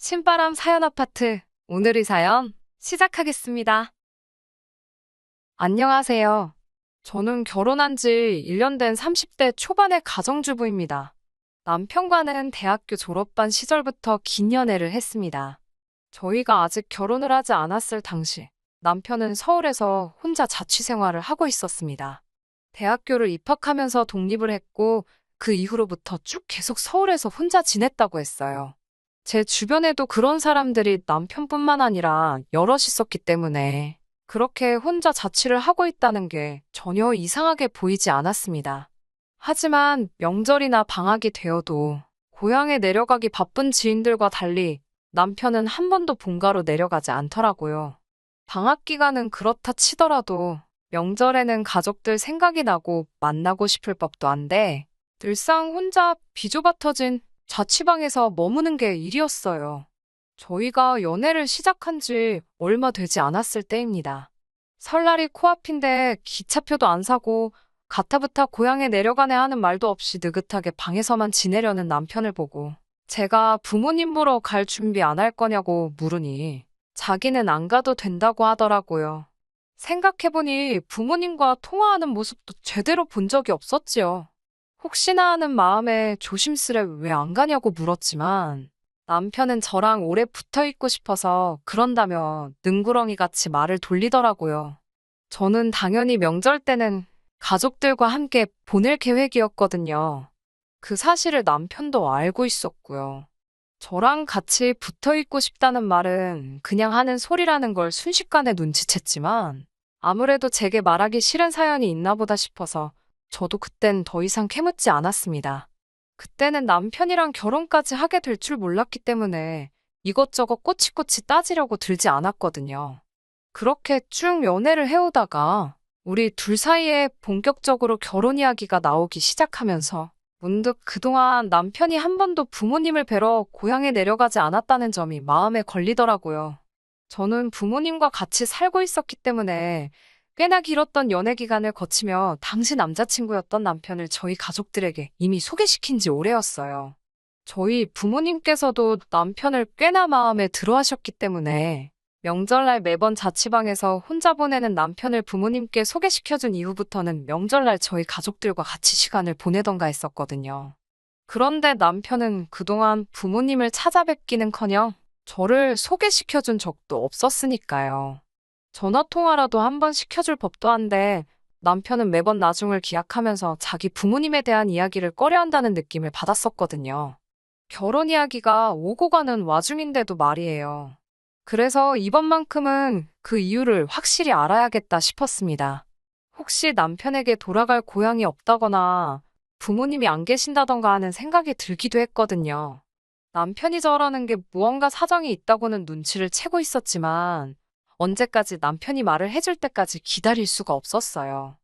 신바람 사연 아파트. 오늘의 사연 시작하겠습니다. 안녕하세요. 저는 결혼한 지 1년 된 30대 초반의 가정주부입니다. 남편과는 대학교 졸업반 시절부터 긴 연애를 했습니다. 저희가 아직 결혼을 하지 않았을 당시 남편은 서울에서 혼자 자취생활을 하고 있었습니다. 대학교를 입학하면서 독립을 했고 그 이후로부터 쭉 계속 서울에서 혼자 지냈다고 했어요. 제 주변에도 그런 사람들이 남편뿐만 아니라 여럿 있었기 때문에 그렇게 혼자 자취를 하고 있다는 게 전혀 이상하게 보이지 않았습니다. 하지만 명절이나 방학이 되어도 고향에 내려가기 바쁜 지인들과 달리 남편은 한 번도 본가로 내려가지 않더라고요. 방학 기간은 그렇다 치더라도 명절에는 가족들 생각이 나고 만나고 싶을 법도 한데 늘상 혼자 비좁아 터진 자취방에서 머무는 게 일이었어요. 저희가 연애를 시작한 지 얼마 되지 않았을 때입니다. 설날이 코앞인데 기차표도 안 사고 가타부타 고향에 내려가네 하는 말도 없이 느긋하게 방에서만 지내려는 남편을 보고 제가 부모님 보러 갈 준비 안 할 거냐고 물으니 자기는 안 가도 된다고 하더라고요. 생각해보니 부모님과 통화하는 모습도 제대로 본 적이 없었지요. 혹시나 하는 마음에 조심스레 왜 안 가냐고 물었지만 남편은 저랑 오래 붙어 있고 싶어서 그런다며 능구렁이 같이 말을 돌리더라고요. 저는 당연히 명절 때는 가족들과 함께 보낼 계획이었거든요. 그 사실을 남편도 알고 있었고요. 저랑 같이 붙어 있고 싶다는 말은 그냥 하는 소리라는 걸 순식간에 눈치챘지만 아무래도 제게 말하기 싫은 사연이 있나 보다 싶어서 저도 그땐 더 이상 캐묻지 않았습니다. 그때는 남편이랑 결혼까지 하게 될 줄 몰랐기 때문에 이것저것 꼬치꼬치 따지려고 들지 않았거든요. 그렇게 쭉 연애를 해오다가 우리 둘 사이에 본격적으로 결혼 이야기가 나오기 시작하면서 문득 그동안 남편이 한 번도 부모님을 뵈러 고향에 내려가지 않았다는 점이 마음에 걸리더라고요. 저는 부모님과 같이 살고 있었기 때문에 꽤나 길었던 연애 기간을 거치며 당시 남자친구였던 남편을 저희 가족들에게 이미 소개시킨 지 오래였어요. 저희 부모님께서도 남편을 꽤나 마음에 들어 하셨기 때문에 명절날 매번 자취방에서 혼자 보내는 남편을 부모님께 소개시켜준 이후부터는 명절날 저희 가족들과 같이 시간을 보내던가 했었거든요. 그런데 남편은 그동안 부모님을 찾아뵙기는커녕 저를 소개시켜준 적도 없었으니까요. 전화통화라도 한 번 시켜줄 법도 한데 남편은 매번 나중을 기약하면서 자기 부모님에 대한 이야기를 꺼려한다는 느낌을 받았었거든요. 결혼 이야기가 오고 가는 와중인데도 말이에요. 그래서 이번만큼은 그 이유를 확실히 알아야겠다 싶었습니다. 혹시 남편에게 돌아갈 고향이 없다거나 부모님이 안 계신다던가 하는 생각이 들기도 했거든요. 남편이 저러는 게 무언가 사정이 있다고는 눈치를 채고 있었지만 언제까지 남편이 말을 해줄 때까지 기다릴 수가 없었어요.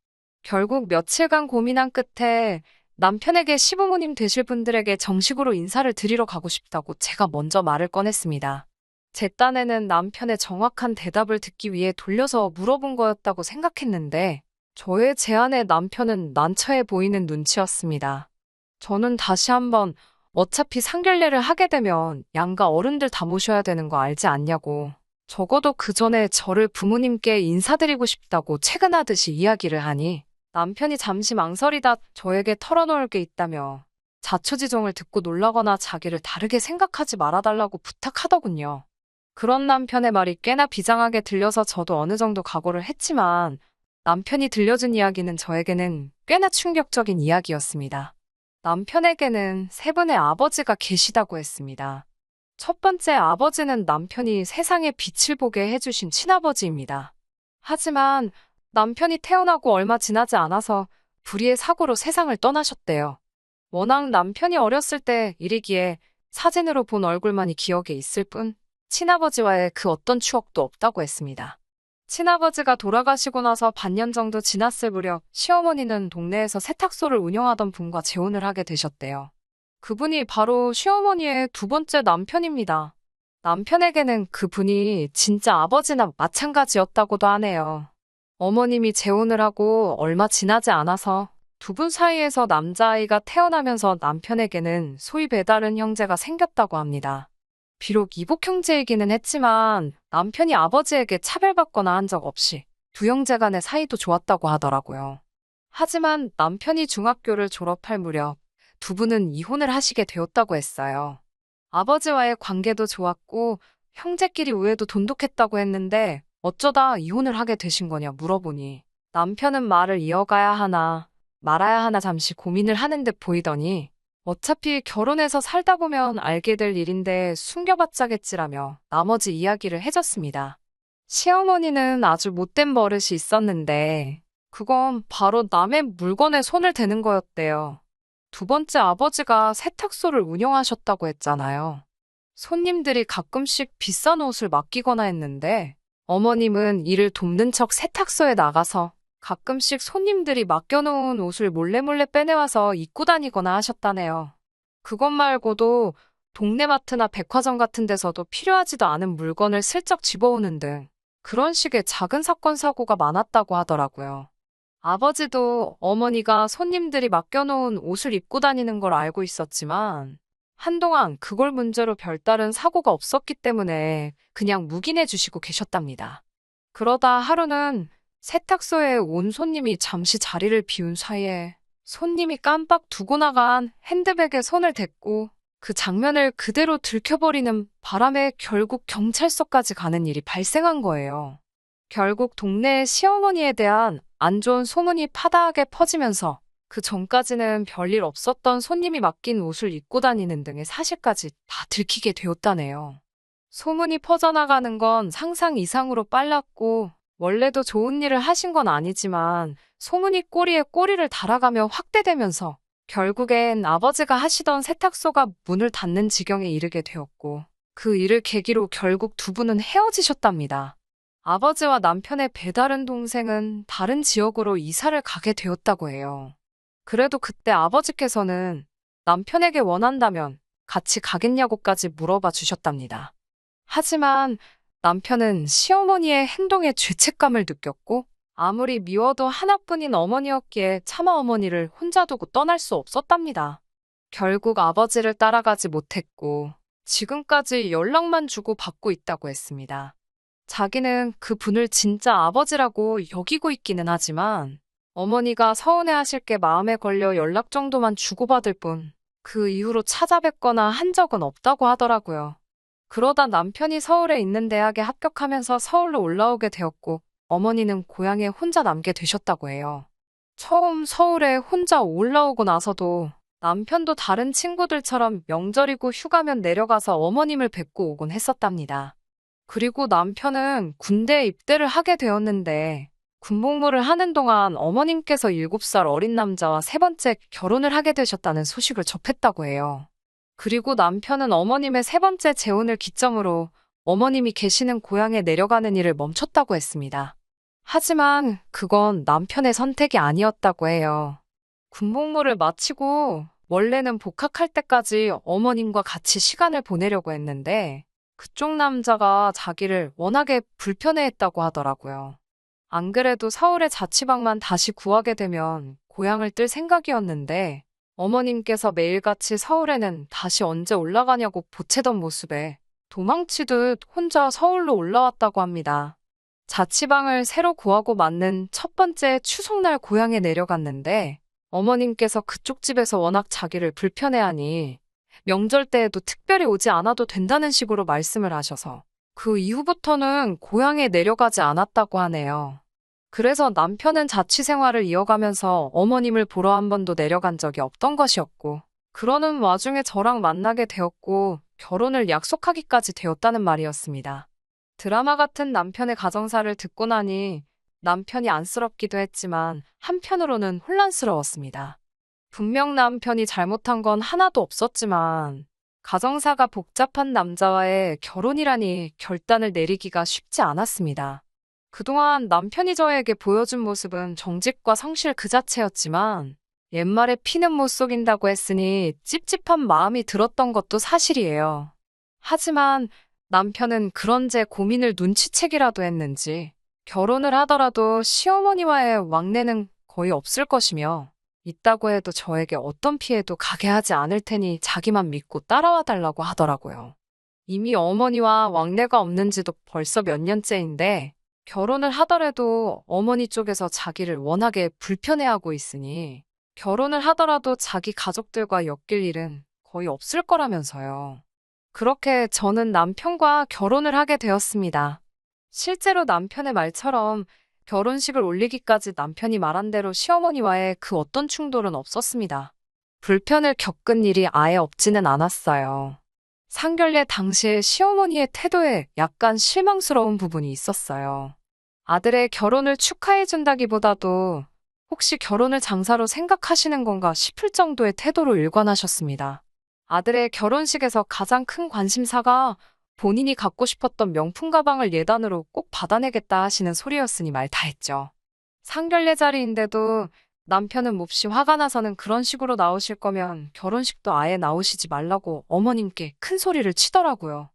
결국 며칠간 고민한 끝에 남편에게 시부모님 되실 분들에게 정식으로 인사를 드리러 가고 싶다고 제가 먼저 말을 꺼냈습니다. 제 딴에는 남편의 정확한 대답을 듣기 위해 돌려서 물어본 거였다고 생각했는데 저의 제안에 남편은 난처해 보이는 눈치였습니다. 저는 다시 한번 어차피 상견례를 하게 되면 양가 어른들 다 모셔야 되는 거 알지 않냐고 적어도 그 전에 저를 부모님께 인사드리고 싶다고 채근하듯이 이야기를 하니 남편이 잠시 망설이다 저에게 털어놓을 게 있다며 자초지종을 듣고 놀라거나 자기를 다르게 생각하지 말아달라고 부탁하더군요. 그런 남편의 말이 꽤나 비장하게 들려서 저도 어느 정도 각오를 했지만 남편이 들려준 이야기는 저에게는 꽤나 충격적인 이야기였습니다. 남편에게는 세 분의 아버지가 계시다고 했습니다. 첫 번째 아버지는 남편이 세상에 빛을 보게 해주신 친아버지입니다. 하지만 남편이 태어나고 얼마 지나지 않아서 불의의 사고로 세상을 떠나셨대요. 워낙 남편이 어렸을 때 일이기에 사진으로 본 얼굴만이 기억에 있을 뿐 친아버지와의 그 어떤 추억도 없다고 했습니다. 친아버지가 돌아가시고 나서 반년 정도 지났을 무렵 시어머니는 동네에서 세탁소를 운영하던 분과 재혼을 하게 되셨대요. 그분이 바로 시어머니의 두 번째 남편입니다. 남편에게는 그분이 진짜 아버지나 마찬가지였다고도 하네요. 어머님이 재혼을 하고 얼마 지나지 않아서 두 분 사이에서 남자아이가 태어나면서 남편에게는 소위 배다른 형제가 생겼다고 합니다. 비록 이복 형제이기는 했지만 남편이 아버지에게 차별받거나 한 적 없이 두 형제 간의 사이도 좋았다고 하더라고요. 하지만 남편이 중학교를 졸업할 무렵 두 분은 이혼을 하시게 되었다고 했어요. 아버지와의 관계도 좋았고 형제끼리 우애도 돈독했다고 했는데 어쩌다 이혼을 하게 되신 거냐 물어보니 남편은 말을 이어가야 하나 말아야 하나 잠시 고민을 하는 듯 보이더니 어차피 결혼해서 살다 보면 알게 될 일인데 숨겨봤자겠지라며 나머지 이야기를 해줬습니다. 시어머니는 아주 못된 버릇이 있었는데 그건 바로 남의 물건에 손을 대는 거였대요. 두 번째 아버지가 세탁소를 운영하셨다고 했잖아요. 손님들이 가끔씩 비싼 옷을 맡기거나 했는데 어머님은 이를 돕는 척 세탁소에 나가서 가끔씩 손님들이 맡겨놓은 옷을 몰래 빼내와서 입고 다니거나 하셨다네요. 그것 말고도 동네 마트나 백화점 같은 데서도 필요하지도 않은 물건을 슬쩍 집어오는 등 그런 식의 작은 사건 사고가 많았다고 하더라고요. 아버지도 어머니가 손님들이 맡겨놓은 옷을 입고 다니는 걸 알고 있었지만 한동안 그걸 문제로 별다른 사고가 없었기 때문에 그냥 묵인해 주시고 계셨답니다. 그러다 하루는 세탁소에 온 손님이 잠시 자리를 비운 사이에 손님이 깜빡 두고 나간 핸드백에 손을 댔고 그 장면을 그대로 들켜버리는 바람에 결국 경찰서까지 가는 일이 발생한 거예요. 결국 동네의 시어머니에 대한 안 좋은 소문이 파다하게 퍼지면서 그 전까지는 별일 없었던 손님이 맡긴 옷을 입고 다니는 등의 사실까지 다 들키게 되었다네요. 소문이 퍼져나가는 건 상상 이상으로 빨랐고 원래도 좋은 일을 하신 건 아니지만 소문이 꼬리에 꼬리를 달아가며 확대되면서 결국엔 아버지가 하시던 세탁소가 문을 닫는 지경에 이르게 되었고 그 일을 계기로 결국 두 분은 헤어지셨답니다. 아버지와 남편의 배다른 동생은 다른 지역으로 이사를 가게 되었다고 해요. 그래도 그때 아버지께서는 남편에게 원한다면 같이 가겠냐고까지 물어봐 주셨답니다. 하지만 남편은 시어머니의 행동에 죄책감을 느꼈고 아무리 미워도 하나뿐인 어머니였기에 차마 어머니를 혼자 두고 떠날 수 없었답니다. 결국 아버지를 따라가지 못했고 지금까지 연락만 주고 받고 있다고 했습니다. 자기는 그 분을 진짜 아버지라고 여기고 있기는 하지만 어머니가 서운해하실 게 마음에 걸려 연락 정도만 주고받을 뿐 그 이후로 찾아뵙거나 한 적은 없다고 하더라고요. 그러다 남편이 서울에 있는 대학에 합격하면서 서울로 올라오게 되었고 어머니는 고향에 혼자 남게 되셨다고 해요. 처음 서울에 혼자 올라오고 나서도 남편도 다른 친구들처럼 명절이고 휴가면 내려가서 어머님을 뵙고 오곤 했었답니다. 그리고 남편은 군대에 입대를 하게 되었는데 군복무를 하는 동안 어머님께서 7살 어린 남자와 세 번째 결혼을 하게 되셨다는 소식을 접했다고 해요. 그리고 남편은 어머님의 세 번째 재혼을 기점으로 어머님이 계시는 고향에 내려가는 일을 멈췄다고 했습니다. 하지만 그건 남편의 선택이 아니었다고 해요. 군복무를 마치고 원래는 복학할 때까지 어머님과 같이 시간을 보내려고 했는데 그쪽 남자가 자기를 워낙에 불편해했다고 하더라고요. 안 그래도 서울의 자취방만 다시 구하게 되면 고향을 뜰 생각이었는데 어머님께서 매일같이 서울에는 다시 언제 올라가냐고 보채던 모습에 도망치듯 혼자 서울로 올라왔다고 합니다. 자취방을 새로 구하고 맞는 첫 번째 추석날 고향에 내려갔는데 어머님께서 그쪽 집에서 워낙 자기를 불편해하니 명절 때에도 특별히 오지 않아도 된다는 식으로 말씀을 하셔서 그 이후부터는 고향에 내려가지 않았다고 하네요. 그래서 남편은 자취 생활을 이어가면서 어머님을 보러 한 번도 내려간 적이 없던 것이었고 그러는 와중에 저랑 만나게 되었고 결혼을 약속하기까지 되었다는 말이었습니다. 드라마 같은 남편의 가정사를 듣고 나니 남편이 안쓰럽기도 했지만 한편으로는 혼란스러웠습니다. 분명 남편이 잘못한 건 하나도 없었지만 가정사가 복잡한 남자와의 결혼이라니 결단을 내리기가 쉽지 않았습니다. 그동안 남편이 저에게 보여준 모습은 정직과 성실 그 자체였지만 옛말에 피는 못 속인다고 했으니 찝찝한 마음이 들었던 것도 사실이에요. 하지만 남편은 그런 제 고민을 눈치채기라도 했는지 결혼을 하더라도 시어머니와의 왕래는 거의 없을 것이며 있다고 해도 저에게 어떤 피해도 가게 하지 않을 테니 자기만 믿고 따라와 달라고 하더라고요. 이미 어머니와 왕래가 없는 지도 벌써 몇 년째인데 결혼을 하더라도 어머니 쪽에서 자기를 워낙에 불편해하고 있으니 결혼을 하더라도 자기 가족들과 엮일 일은 거의 없을 거라면서요. 그렇게 저는 남편과 결혼을 하게 되었습니다. 실제로 남편의 말처럼 결혼식을 올리기까지 남편이 말한 대로 시어머니와의 그 어떤 충돌은 없었습니다. 불편을 겪은 일이 아예 없지는 않았어요. 상견례 당시에 시어머니의 태도에 약간 실망스러운 부분이 있었어요. 아들의 결혼을 축하해준다기보다도 혹시 결혼을 장사로 생각하시는 건가 싶을 정도의 태도로 일관하셨습니다. 아들의 결혼식에서 가장 큰 관심사가 본인이 갖고 싶었던 명품 가방을 예단으로 꼭 받아내겠다 하시는 소리였으니 말 다 했죠. 상견례 자리인데도 남편은 몹시 화가 나서는 그런 식으로 나오실 거면 결혼식도 아예 나오시지 말라고 어머님께 큰 소리를 치더라고요.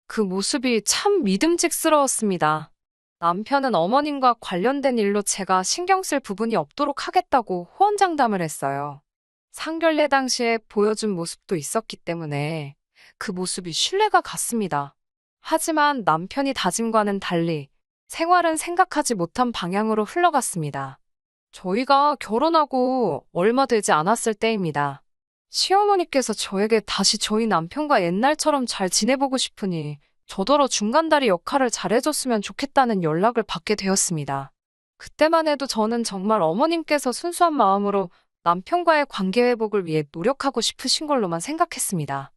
그 모습이 참 믿음직스러웠습니다. 남편은 어머님과 관련된 일로 제가 신경 쓸 부분이 없도록 하겠다고 호언장담을 했어요. 상견례 당시에 보여준 모습도 있었기 때문에 그 모습이 신뢰가 갔습니다. 하지만 남편이 다짐과는 달리 생활은 생각하지 못한 방향으로 흘러갔습니다. 저희가 결혼하고 얼마 되지 않았을 때입니다. 시어머니께서 저에게 다시 저희 남편과 옛날처럼 잘 지내보고 싶으니 저더러 중간다리 역할을 잘해줬으면 좋겠다는 연락을 받게 되었습니다. 그때만 해도 저는 정말 어머님께서 순수한 마음으로 남편과의 관계 회복을 위해 노력하고 싶으신 걸로만 생각했습니다.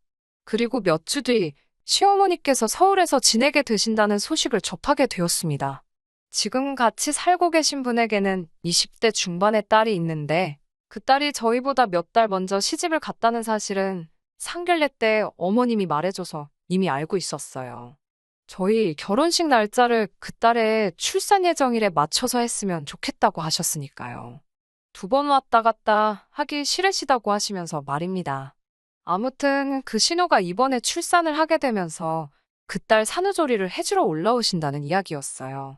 그리고 몇 주 뒤 시어머니께서 서울에서 지내게 되신다는 소식을 접하게 되었습니다. 지금 같이 살고 계신 분에게는 20대 중반의 딸이 있는데 그 딸이 저희보다 몇 달 먼저 시집을 갔다는 사실은 상견례 때 어머님이 말해줘서 이미 알고 있었어요. 저희 결혼식 날짜를 그 딸의 출산 예정일에 맞춰서 했으면 좋겠다고 하셨으니까요. 2번 왔다 갔다 하기 싫으시다고 하시면서 말입니다. 아무튼 그 신호가 이번에 출산을 하게 되면서 그 딸 산후조리를 해주러 올라오신다는 이야기였어요.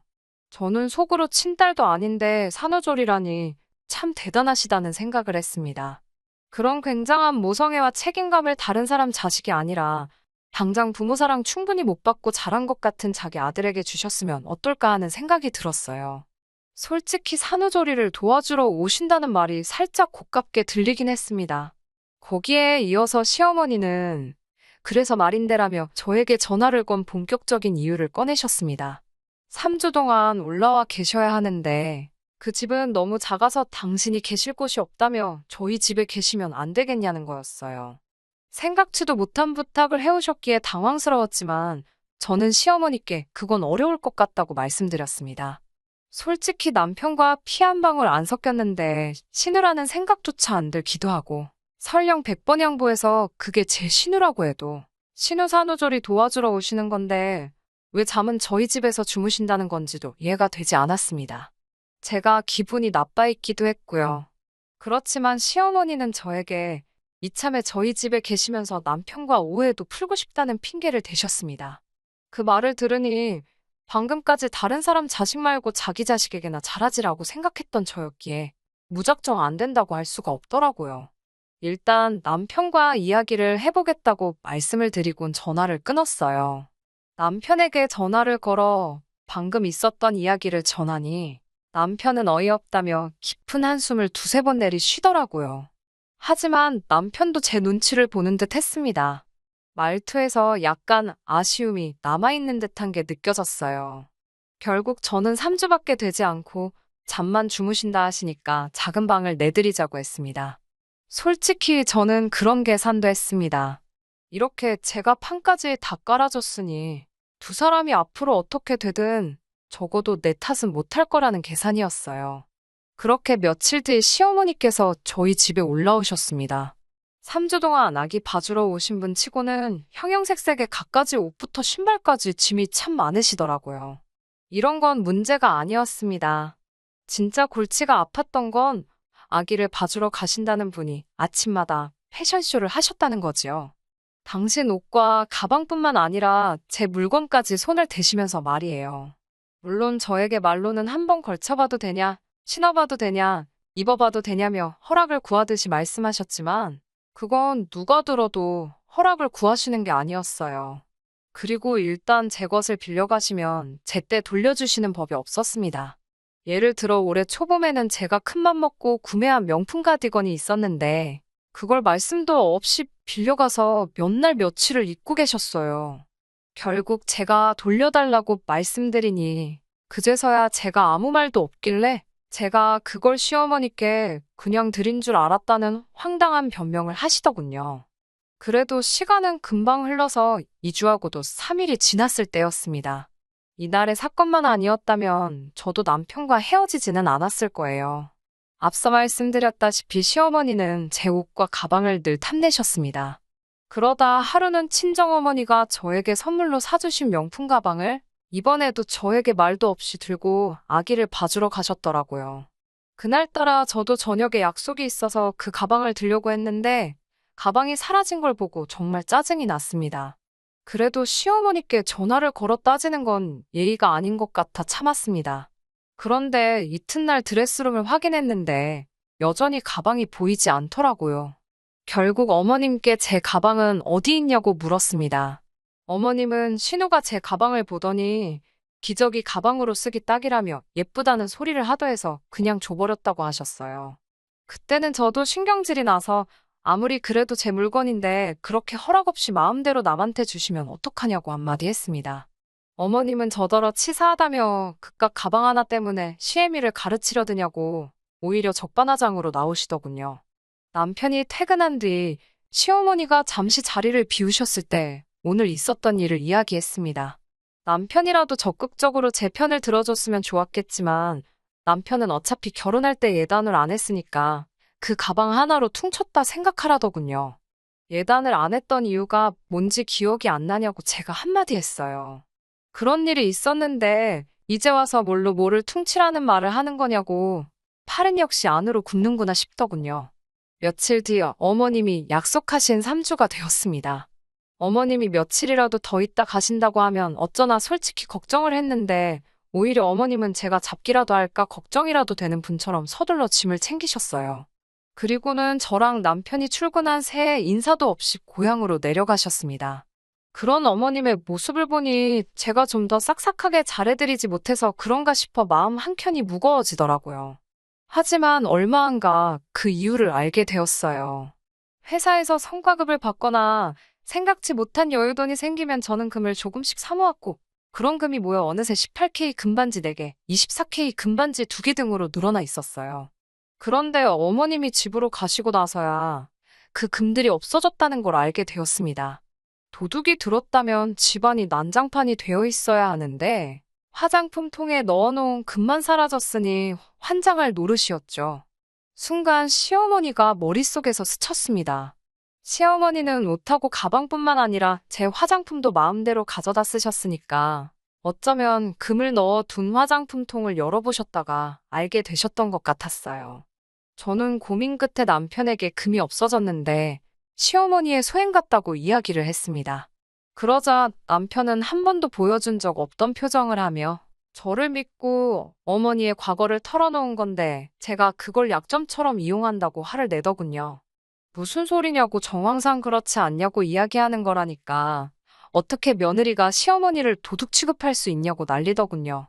저는 속으로 친딸도 아닌데 산후조리라니 참 대단하시다는 생각을 했습니다. 그런 굉장한 모성애와 책임감을 다른 사람 자식이 아니라 당장 부모 사랑 충분히 못 받고 자란 것 같은 자기 아들에게 주셨으면 어떨까 하는 생각이 들었어요. 솔직히 산후조리를 도와주러 오신다는 말이 살짝 고깝게 들리긴 했습니다. 거기에 이어서 시어머니는 그래서 말인데라며 저에게 전화를 건 본격적인 이유를 꺼내셨습니다. 3주 동안 올라와 계셔야 하는데 그 집은 너무 작아서 당신이 계실 곳이 없다며 저희 집에 계시면 안 되겠냐는 거였어요. 생각지도 못한 부탁을 해오셨기에 당황스러웠지만 저는 시어머니께 그건 어려울 것 같다고 말씀드렸습니다. 솔직히 남편과 피 한 방울 안 섞였는데 신우라는 생각조차 안 들기도 하고 설령 100번 양보해서 그게 제 신우라고 해도 신우 산후조리 도와주러 오시는 건데 왜 잠은 저희 집에서 주무신다는 건지도 이해가 되지 않았습니다. 제가 기분이 나빠 있기도 했고요. 그렇지만 시어머니는 저에게 이참에 저희 집에 계시면서 남편과 오해도 풀고 싶다는 핑계를 대셨습니다. 그 말을 들으니 방금까지 다른 사람 자식 말고 자기 자식에게나 잘하지라고 생각했던 저였기에 무작정 안 된다고 할 수가 없더라고요. 일단 남편과 이야기를 해보겠다고 말씀을 드리곤 전화를 끊었어요. 남편에게 전화를 걸어 방금 있었던 이야기를 전하니 남편은 어이없다며 깊은 한숨을 2~3번 내쉬더라고요. 하지만 남편도 제 눈치를 보는 듯 했습니다. 말투에서 약간 아쉬움이 남아있는 듯한 게 느껴졌어요. 결국 저는 3주밖에 되지 않고 잠만 주무신다 하시니까 작은 방을 내드리자고 했습니다. 솔직히 저는 그런 계산도 했습니다. 이렇게 제가 판까지 다 깔아줬으니 2사람이 앞으로 어떻게 되든 적어도 내 탓은 못할 거라는 계산이었어요. 그렇게 며칠 뒤 시어머니께서 저희 집에 올라오셨습니다. 3주 동안 아기 봐주러 오신 분 치고는 형형색색의 갖가지 옷부터 신발까지 짐이 참 많으시더라고요. 이런 건 문제가 아니었습니다. 진짜 골치가 아팠던 건 아기를 봐주러 가신다는 분이 아침마다 패션쇼를 하셨다는 거지요. 당신 옷과 가방뿐만 아니라 제 물건까지 손을 대시면서 말이에요. 물론 저에게 말로는 한번 걸쳐봐도 되냐, 신어봐도 되냐, 입어봐도 되냐며 허락을 구하듯이 말씀하셨지만 그건 누가 들어도 허락을 구하시는 게 아니었어요. 그리고 일단 제 것을 빌려가시면 제때 돌려주시는 법이 없었습니다. 예를 들어 올해 초봄에는 제가 큰맘 먹고 구매한 명품 가디건이 있었는데 그걸 말씀도 없이 빌려가서 몇 날 며칠을 입고 계셨어요. 결국 제가 돌려달라고 말씀드리니 그제서야 제가 아무 말도 없길래 제가 그걸 시어머니께 그냥 드린 줄 알았다는 황당한 변명을 하시더군요. 그래도 시간은 금방 흘러서 2주하고도 3일이 지났을 때였습니다. 이날의 사건만 아니었다면 저도 남편과 헤어지지는 않았을 거예요. 앞서 말씀드렸다시피 시어머니는 제 옷과 가방을 늘 탐내셨습니다. 그러다 하루는 친정어머니가 저에게 선물로 사주신 명품 가방을 이번에도 저에게 말도 없이 들고 아기를 봐주러 가셨더라고요. 그날따라 저도 저녁에 약속이 있어서 그 가방을 들려고 했는데 가방이 사라진 걸 보고 정말 짜증이 났습니다. 그래도 시어머니께 전화를 걸어 따지는 건 예의가 아닌 것 같아 참았습니다. 그런데 이튿날 드레스룸을 확인했는데 여전히 가방이 보이지 않더라고요. 결국 어머님께 제 가방은 어디 있냐고 물었습니다. 어머님은 신우가 제 가방을 보더니 기저귀 가방으로 쓰기 딱이라며 예쁘다는 소리를 하더해서 그냥 줘버렸다고 하셨어요. 그때는 저도 신경질이 나서 아무리 그래도 제 물건인데 그렇게 허락 없이 마음대로 남한테 주시면 어떡하냐고 한마디 했습니다. 어머님은 저더러 치사하다며 그깟 가방 하나 때문에 시애미를 가르치려 드냐고 오히려 적반하장으로 나오시더군요. 남편이 퇴근한 뒤 시어머니가 잠시 자리를 비우셨을 때 오늘 있었던 일을 이야기했습니다. 남편이라도 적극적으로 제 편을 들어줬으면 좋았겠지만 남편은 어차피 결혼할 때 예단을 안 했으니까 그 가방 하나로 퉁쳤다 생각하라더군요. 예단을 안 했던 이유가 뭔지 기억이 안 나냐고 제가 한마디 했어요. 그런 일이 있었는데 이제 와서 뭘로 뭐를 퉁치라는 말을 하는 거냐고 팔은 역시 안으로 굽는구나 싶더군요. 며칠 뒤 어머님이 약속하신 3주가 되었습니다. 어머님이 며칠이라도 더 있다 가신다고 하면 어쩌나 솔직히 걱정을 했는데 오히려 어머님은 제가 잡기라도 할까 걱정이라도 되는 분처럼 서둘러 짐을 챙기셨어요. 그리고는 저랑 남편이 출근한 새해 인사도 없이 고향으로 내려가셨습니다. 그런 어머님의 모습을 보니 제가 좀 더 싹싹하게 잘해드리지 못해서 그런가 싶어 마음 한켠이 무거워지더라고요. 하지만 얼마 안 가 그 이유를 알게 되었어요. 회사에서 성과급을 받거나 생각지 못한 여유돈이 생기면 저는 금을 조금씩 사모았고 그런 금이 모여 어느새 18K 금반지 4개, 24K 금반지 2개 등으로 늘어나 있었어요. 그런데 어머님이 집으로 가시고 나서야 그 금들이 없어졌다는 걸 알게 되었습니다. 도둑이 들었다면 집안이 난장판이 되어 있어야 하는데 화장품 통에 넣어놓은 금만 사라졌으니 환장할 노릇이었죠. 순간 시어머니가 머릿속에서 스쳤습니다. 시어머니는 옷하고 가방뿐만 아니라 제 화장품도 마음대로 가져다 쓰셨으니까 어쩌면 금을 넣어 둔 화장품통을 열어보셨다가 알게 되셨던 것 같았어요. 저는 고민 끝에 남편에게 금이 없어졌는데 시어머니의 소행 같다고 이야기를 했습니다. 그러자 남편은 한 번도 보여준 적 없던 표정을 하며 저를 믿고 어머니의 과거를 털어놓은 건데 제가 그걸 약점처럼 이용한다고 화를 내더군요. 무슨 소리냐고 정황상 그렇지 않냐고 이야기하는 거라니까 어떻게 며느리가 시어머니를 도둑 취급할 수 있냐고 난리더군요.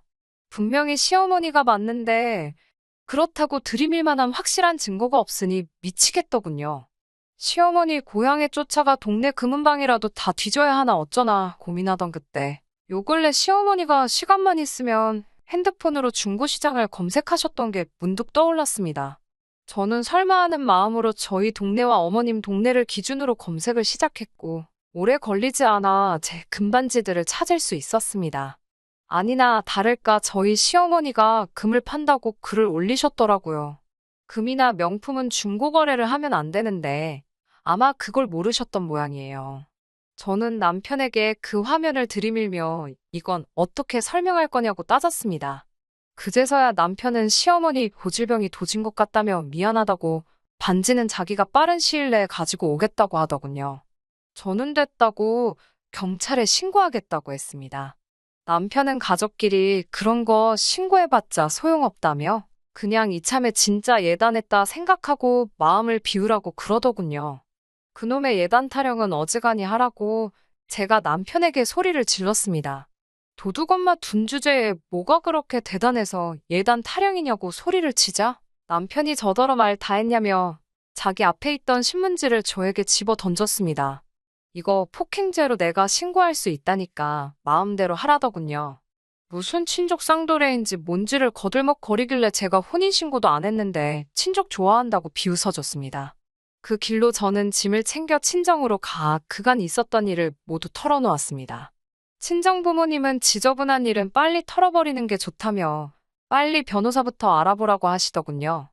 분명히 시어머니가 맞는데 그렇다고 들이밀 만한 확실한 증거가 없으니 미치겠더군요. 시어머니 고향에 쫓아가 동네 금은방이라도 다 뒤져야 하나 어쩌나 고민하던 그때 요 근래 시어머니가 시간만 있으면 핸드폰으로 중고시장을 검색하셨던 게 문득 떠올랐습니다. 저는 설마 하는 마음으로 저희 동네와 어머님 동네를 기준으로 검색을 시작했고 오래 걸리지 않아 제 금반지들을 찾을 수 있었습니다. 아니나 다를까 저희 시어머니가 금을 판다고 글을 올리셨더라고요. 금이나 명품은 중고거래를 하면 안 되는데 아마 그걸 모르셨던 모양이에요. 저는 남편에게 그 화면을 들이밀며 이건 어떻게 설명할 거냐고 따졌습니다. 그제서야 남편은 시어머니 고질병이 도진 것 같다며 미안하다고 반지는 자기가 빠른 시일 내에 가지고 오겠다고 하더군요. 저는 됐다고 경찰에 신고하겠다고 했습니다. 남편은 가족끼리 그런 거 신고해봤자 소용없다며 그냥 이참에 진짜 예단했다 생각하고 마음을 비우라고 그러더군요. 그놈의 예단 타령은 어지간히 하라고 제가 남편에게 소리를 질렀습니다. 도둑 엄마 둔 주제에 뭐가 그렇게 대단해서 예단 타령이냐고 소리를 치자 남편이 저더러 말 다 했냐며 자기 앞에 있던 신문지를 저에게 집어 던졌습니다. 이거 폭행죄로 내가 신고할 수 있다니까 마음대로 하라더군요. 무슨 친족 쌍도레인지 뭔지를 거들먹거리길래 제가 혼인신고도 안 했는데 친족 좋아한다고 비웃어줬습니다. 그 길로 저는 짐을 챙겨 친정으로 가 그간 있었던 일을 모두 털어놓았습니다. 친정 부모님은 지저분한 일은 빨리 털어버리는 게 좋다며 빨리 변호사부터 알아보라고 하시더군요.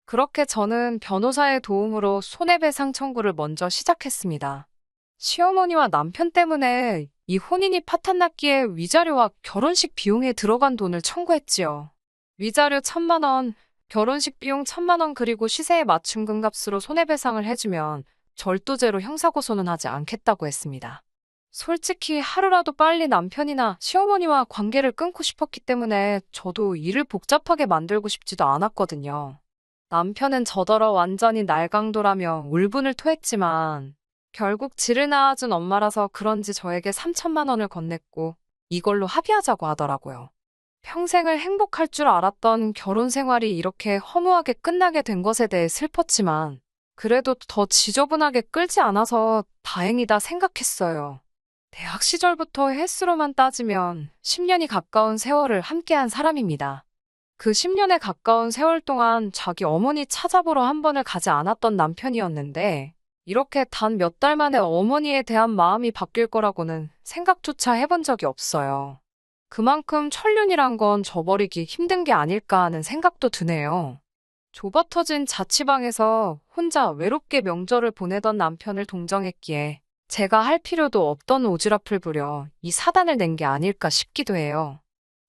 그렇게 저는 변호사의 도움으로 손해배상 청구를 먼저 시작했습니다. 시어머니와 남편 때문에 이 혼인이 파탄났기에 위자료와 결혼식 비용에 들어간 돈을 청구했지요. 위자료 1,000만 원, 결혼식 비용 1,000만 원 그리고 시세에 맞춘 금값으로 손해배상을 해주면 절도죄로 형사고소는 하지 않겠다고 했습니다. 솔직히 하루라도 빨리 남편이나 시어머니와 관계를 끊고 싶었기 때문에 저도 일을 복잡하게 만들고 싶지도 않았거든요. 남편은 저더러 완전히 날강도라며 울분을 토했지만 결국 지를 낳아준 엄마라서 그런지 저에게 3,000만 원을 건넸고 이걸로 합의하자고 하더라고요. 평생을 행복할 줄 알았던 결혼 생활이 이렇게 허무하게 끝나게 된 것에 대해 슬펐지만 그래도 더 지저분하게 끌지 않아서 다행이다 생각했어요. 대학 시절부터 횟수로만 따지면 10년이 가까운 세월을 함께한 사람입니다. 그 10년에 가까운 세월 동안 자기 어머니 찾아보러 한 번을 가지 않았던 남편이었는데 이렇게 단 몇 달 만에 어머니에 대한 마음이 바뀔 거라고는 생각조차 해본 적이 없어요. 그만큼 천륜이란 건 저버리기 힘든 게 아닐까 하는 생각도 드네요. 좁아터진 자취방에서 혼자 외롭게 명절을 보내던 남편을 동정했기에 제가 할 필요도 없던 오지랖을 부려 이 사단을 낸 게 아닐까 싶기도 해요.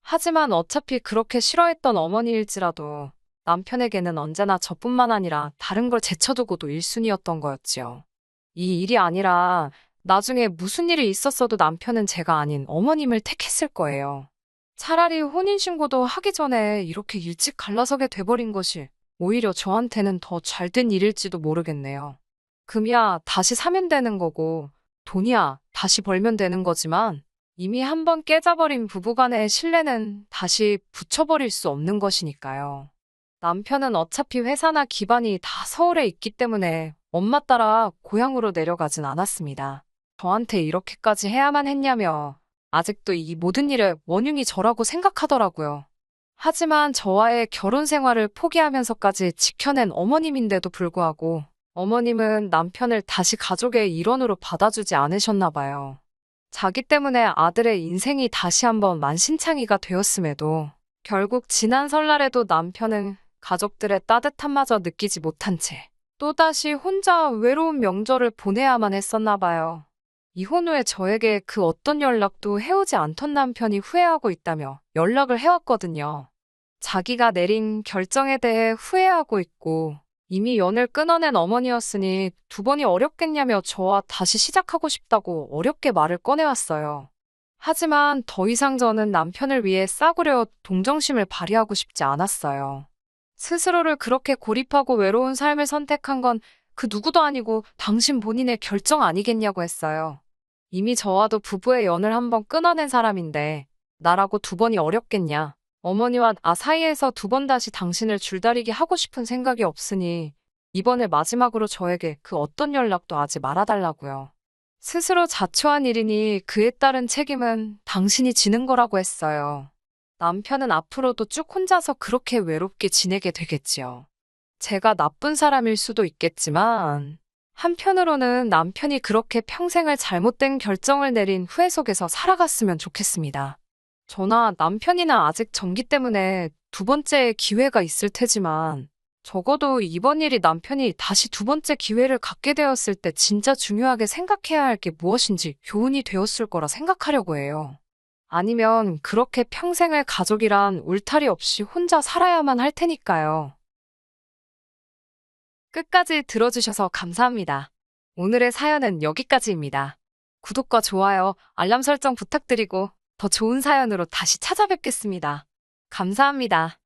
하지만 어차피 그렇게 싫어했던 어머니일지라도 남편에게는 언제나 저뿐만 아니라 다른 걸 제쳐두고도 1순위였던 거였지요. 이 일이 아니라 나중에 무슨 일이 있었어도 남편은 제가 아닌 어머님을 택했을 거예요. 차라리 혼인신고도 하기 전에 이렇게 일찍 갈라서게 돼버린 것이 오히려 저한테는 더 잘된 일일지도 모르겠네요. 금이야 다시 사면 되는 거고 돈이야 다시 벌면 되는 거지만 이미 한번 깨져버린 부부간의 신뢰는 다시 붙여버릴 수 없는 것이니까요. 남편은 어차피 회사나 기반이 다 서울에 있기 때문에 엄마 따라 고향으로 내려가진 않았습니다. 저한테 이렇게까지 해야만 했냐며 아직도 이 모든 일의 원흉이 저라고 생각하더라고요. 하지만 저와의 결혼 생활을 포기하면서까지 지켜낸 어머님인데도 불구하고 어머님은 남편을 다시 가족의 일원으로 받아주지 않으셨나 봐요. 자기 때문에 아들의 인생이 다시 한번 만신창이가 되었음에도 결국 지난 설날에도 남편은 가족들의 따뜻함마저 느끼지 못한 채 또다시 혼자 외로운 명절을 보내야만 했었나 봐요. 이혼 후에 저에게 그 어떤 연락도 해오지 않던 남편이 후회하고 있다며 연락을 해왔거든요. 자기가 내린 결정에 대해 후회하고 있고 이미 연을 끊어낸 어머니였으니 2번이 어렵겠냐며 저와 다시 시작하고 싶다고 어렵게 말을 꺼내왔어요. 하지만 더 이상 저는 남편을 위해 싸구려 동정심을 발휘하고 싶지 않았어요. 스스로를 그렇게 고립하고 외로운 삶을 선택한 건 그 누구도 아니고 당신 본인의 결정 아니겠냐고 했어요. 이미 저와도 부부의 연을 한번 끊어낸 사람인데 나라고 2번이 어렵겠냐. 어머니와 나 사이에서 2번 다시 당신을 줄다리기 하고 싶은 생각이 없으니 이번을 마지막으로 저에게 그 어떤 연락도 하지 말아달라고요. 스스로 자초한 일이니 그에 따른 책임은 당신이 지는 거라고 했어요. 남편은 앞으로도 쭉 혼자서 그렇게 외롭게 지내게 되겠지요. 제가 나쁜 사람일 수도 있겠지만 한편으로는 남편이 그렇게 평생을 잘못된 결정을 내린 후회 속에서 살아갔으면 좋겠습니다. 저나 남편이나 아직 전기 때문에 2번째 기회가 있을 테지만 적어도 이번 일이 남편이 다시 2번째 기회를 갖게 되었을 때 진짜 중요하게 생각해야 할 게 무엇인지 교훈이 되었을 거라 생각하려고 해요. 아니면 그렇게 평생을 가족이란 울타리 없이 혼자 살아야만 할 테니까요. 끝까지 들어주셔서 감사합니다. 오늘의 사연은 여기까지입니다. 구독과 좋아요, 알람 설정 부탁드리고 더 좋은 사연으로 다시 찾아뵙겠습니다. 감사합니다.